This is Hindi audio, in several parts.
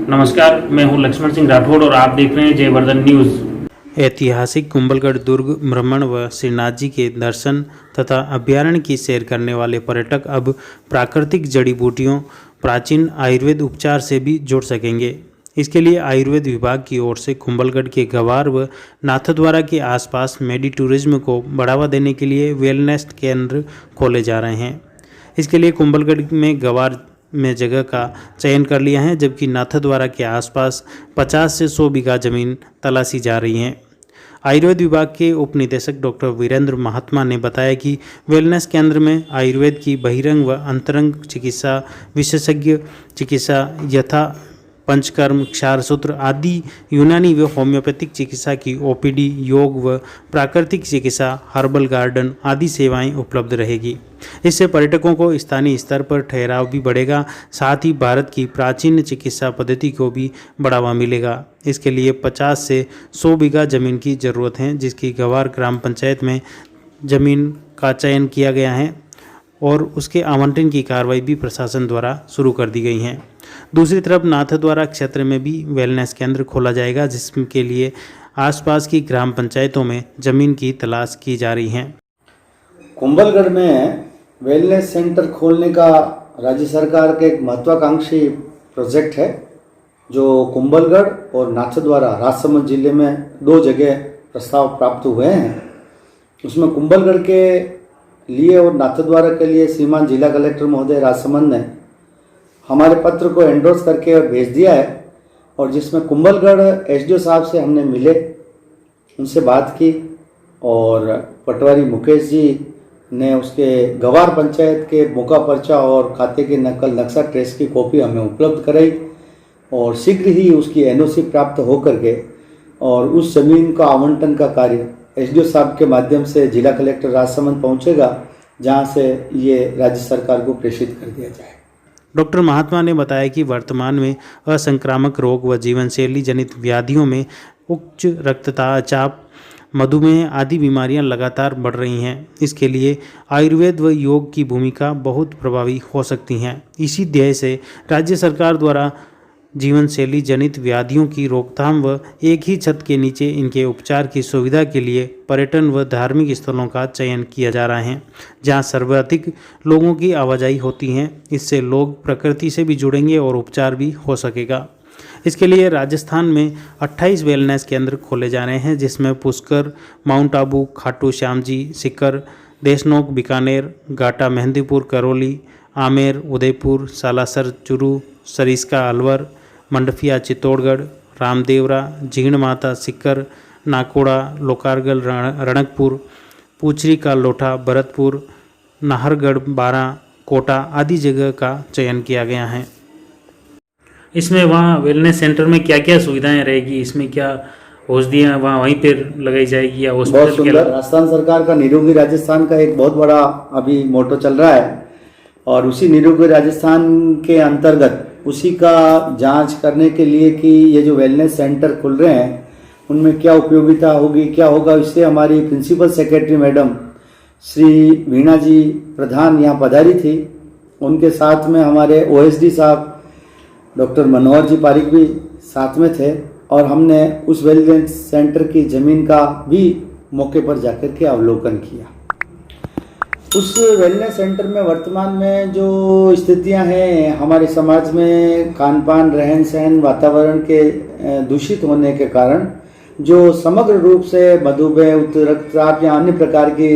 नमस्कार, मैं हूं लक्ष्मण सिंह राठौड़ और आप देख रहे हैं जयवर्धन न्यूज़। ऐतिहासिक कुंभलगढ़ दुर्ग भ्रमण व श्रीनाथ जी के दर्शन तथा अभ्यारण्य की सैर करने वाले पर्यटक अब प्राकृतिक जड़ी बूटियों, प्राचीन आयुर्वेद उपचार से भी जुड़ सकेंगे। इसके लिए आयुर्वेद विभाग की ओर से कुंभलगढ़ के गवार व नाथद्वारा के आसपास मेडी टूरिज्म को बढ़ावा देने के लिए वेलनेस केंद्र खोले जा रहे हैं। इसके लिए कुंभलगढ़ में गवार में जगह का चयन कर लिया है, जबकि नाथद्वारा के आसपास 50 से 100 बीघा जमीन तलाशी जा रही है। आयुर्वेद विभाग के उप निदेशक डॉक्टर वीरेंद्र महात्मा ने बताया कि वेलनेस केंद्र में आयुर्वेद की बहिरंग व अंतरंग चिकित्सा, विशेषज्ञ चिकित्सा यथा पंचकर्म, क्षारसूत्र आदि, यूनानी व होम्योपैथिक चिकित्सा की ओपीडी, योग व प्राकृतिक चिकित्सा, हर्बल गार्डन आदि सेवाएं उपलब्ध रहेगी। इससे पर्यटकों को स्थानीय स्तर पर ठहराव भी बढ़ेगा, साथ ही भारत की प्राचीन चिकित्सा पद्धति को भी बढ़ावा मिलेगा। इसके लिए 50 से 100 बीघा जमीन की जरूरत है, जिसकी गवार ग्राम पंचायत में जमीन का चयन किया गया है और उसके आवंटन की कार्रवाई भी प्रशासन द्वारा शुरू कर दी गई है। दूसरी तरफ नाथद्वारा क्षेत्र में भी वेलनेस केंद्र खोला जाएगा, जिसके लिए आसपास की ग्राम पंचायतों में जमीन की तलाश की जा रही है। कुंभलगढ़ में वेलनेस सेंटर खोलने का राज्य सरकार का एक महत्वाकांक्षी प्रोजेक्ट है, जो कुंभलगढ़ और नाथद्वारा राजसमंद जिले में 2 जगह प्रस्ताव प्राप्त हुए हैं। उसमें कुंभलगढ़ के लिए और नाथद्वारा के लिए श्रीमान जिला कलेक्टर महोदय राजसमंद ने हमारे पत्र को एंडोर्स करके और भेज दिया है, और जिसमें कुंभलगढ़ एसडीओ साहब से हमने मिले, उनसे बात की और पटवारी मुकेश जी ने उसके गवार पंचायत के मौका पर्चा और खाते की नकल नक्शा ट्रेस की कॉपी हमें उपलब्ध कराई और शीघ्र ही उसकी एनओसी प्राप्त होकर के और उस जमीन का आवंटन का कार्य एसडीओ साहब के माध्यम से जिला कलेक्टर राजसमंद पहुंचेगा, जहां से ये राज्य सरकार को प्रेषित कर दिया जाए। डॉक्टर महात्मा ने बताया कि वर्तमान में असंक्रामक रोग व जीवनशैली जनित व्याधियों में उच्च रक्तचाप, मधुमेह आदि बीमारियां लगातार बढ़ रही हैं। इसके लिए आयुर्वेद व योग की भूमिका बहुत प्रभावी हो सकती हैं। इसी ध्येय से राज्य सरकार द्वारा जीवन शैली जनित व्याधियों की रोकथाम व एक ही छत के नीचे इनके उपचार की सुविधा के लिए पर्यटन व धार्मिक स्थलों का चयन किया जा रहा है, जहां सर्वाधिक लोगों की आवाजाही होती है। इससे लोग प्रकृति से भी जुड़ेंगे और उपचार भी हो सकेगा। इसके लिए राजस्थान में 28 वेलनेस केंद्र खोले जा रहे हैं, जिसमें पुष्कर, माउंट आबू, खाटू श्याम जी, सीकर, देशनोक, बीकानेर, गाटा, मेहंदीपुर, करौली, आमेर, उदयपुर, सालासर, चुरू, सरिस्का, अलवर, मंडफिया, चित्तौड़गढ़, रामदेवरा, जीण माता, सीकर, नाकोड़ा, लोकारगल, रणकपुर, पूछरी का लोठा, भरतपुर, नाहरगढ़, बारा, कोटा आदि जगह का चयन किया गया है। इसमें वहाँ वेलनेस सेंटर में क्या क्या सुविधाएं रहेगी, इसमें क्या औषधियाँ वहीं पर लगाई जाएगी या हॉस्पिटल? बहुत सुंदर। राजस्थान सरकार का निरोगी राजस्थान का एक बहुत बड़ा अभी मोटो चल रहा है, और उसी निरोगी राजस्थान के अंतर्गत उसी का जांच करने के लिए कि ये जो वेलनेस सेंटर खुल रहे हैं उनमें क्या उपयोगिता होगी, क्या होगा, इससे हमारी प्रिंसिपल सेक्रेटरी मैडम श्री वीणा जी प्रधान यहाँ पधारी थी। उनके साथ में हमारे ओएसडी साहब डॉक्टर मनोहर जी पारिक भी साथ में थे, और हमने उस वेलनेस सेंटर की जमीन का भी मौके पर जाकर के अवलोकन किया। उस वेलनेस सेंटर में वर्तमान में जो स्थितियां हैं हमारे समाज में, खान पान, रहन सहन, वातावरण के दूषित होने के कारण जो समग्र रूप से मधुमेह, उच्च रक्तचाप या अन्य प्रकार के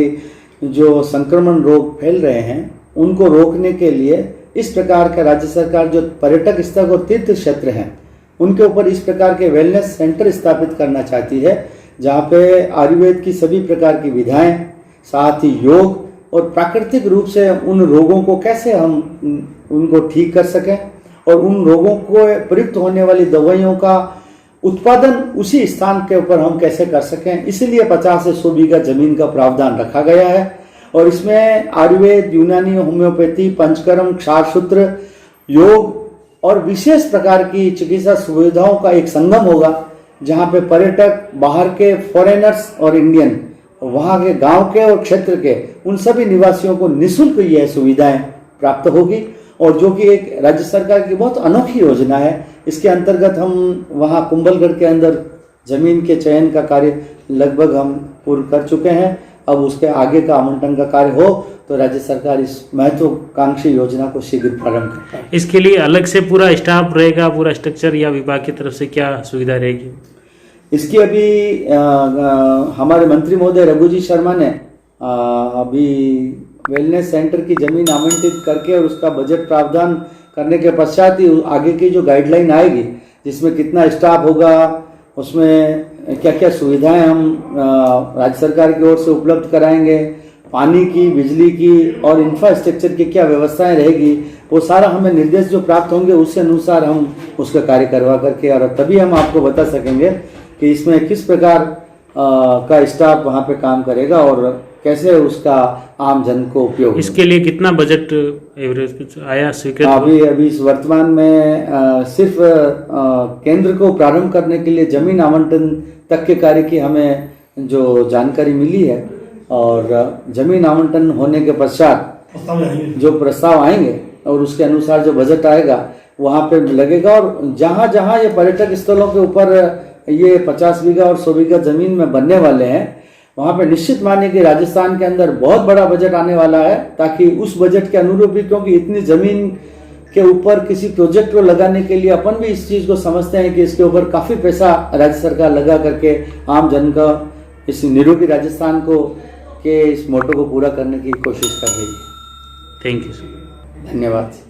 जो संक्रमण रोग फैल रहे हैं, उनको रोकने के लिए इस प्रकार का राज्य सरकार जो पर्यटक स्थल और तीर्थ क्षेत्र हैं उनके ऊपर इस प्रकार के वेलनेस सेंटर स्थापित करना चाहती है, जहाँ पे आयुर्वेद की सभी प्रकार की विधाएं, साथ ही योग और प्राकृतिक रूप से उन रोगों को कैसे हम उनको ठीक कर सकें और उन रोगों को प्रयुक्त होने वाली दवाइयों का उत्पादन उसी स्थान के ऊपर हम कैसे कर सकें। इसीलिए 50 से 100 बीघा जमीन का प्रावधान रखा गया है, और इसमें आयुर्वेद, यूनानी, होम्योपैथी, पंचकर्म, क्षारसूत्र, योग और विशेष प्रकार की चिकित्सा सुविधाओं का एक संगम होगा, जहाँ पे पर्यटक, बाहर के फॉरेनर्स और इंडियन, वहाँ के गांव के और क्षेत्र के उन सभी निवासियों को निःशुल्क यह सुविधाएं प्राप्त होगी। और जो कि एक राज्य सरकार की बहुत अनोखी योजना है। इसके अंतर्गत हम वहाँ कुंभलगढ़ के अंदर जमीन के चयन का कार्य लगभग हम पूर्ण कर चुके हैं। अब उसके आगे का आवंटन का कार्य हो तो राज्य सरकार इस महत्वाकांक्षी योजना को शीघ्र प्रारंभ करता है। इसके लिए अलग से पूरा स्टाफ रहेगा, पूरा स्ट्रक्चर, या विभाग की तरफ से क्या सुविधा रहेगी? इसकी अभी हमारे मंत्री महोदय रघु जी शर्मा ने अभी वेलनेस सेंटर की जमीन आवंटित करके और उसका बजट प्रावधान करने के पश्चात ही आगे की जो गाइडलाइन आएगी, जिसमें कितना स्टाफ होगा, उसमें क्या क्या सुविधाएं हम राज्य सरकार की ओर से उपलब्ध कराएंगे, पानी की, बिजली की और इंफ्रास्ट्रक्चर की क्या व्यवस्थाएं रहेगी, वो सारा हमें निर्देश जो प्राप्त होंगे उसके अनुसार हम उसका कार्य करवा करके और तभी हम आपको बता सकेंगे कि इसमें किस प्रकार का स्टाफ वहाँ पे काम करेगा और कैसे उसका आम जन को उपयोग। इसके लिए कितना बजट एवरेज कुछ आया स्वीकृत? अभी इस वर्तमान में सिर्फ केंद्र को प्रारंभ करने के लिए जमीन आवंटन तक के कार्य की हमें जो जानकारी मिली है और जमीन आवंटन होने के पश्चात जो प्रस्ताव आएंगे और उसके अनुसार जो बजट आएगा वहाँ पे लगेगा। और जहाँ जहाँ ये पर्यटक स्थलों के ऊपर ये 50 बीघा और 100 बीघा जमीन में बनने वाले हैं, वहाँ पे निश्चित मानिए कि राजस्थान के अंदर बहुत बड़ा बजट आने वाला है, ताकि उस बजट के अनुरूप भी, क्योंकि इतनी जमीन के ऊपर किसी प्रोजेक्ट को लगाने के लिए अपन भी इस चीज़ को समझते हैं कि इसके ऊपर काफ़ी पैसा राज्य सरकार लगा करके आम जन का इस निरोगी राजस्थान को के इस मोटो को पूरा करने की कोशिश कर रही है। Thank you sir. धन्यवाद।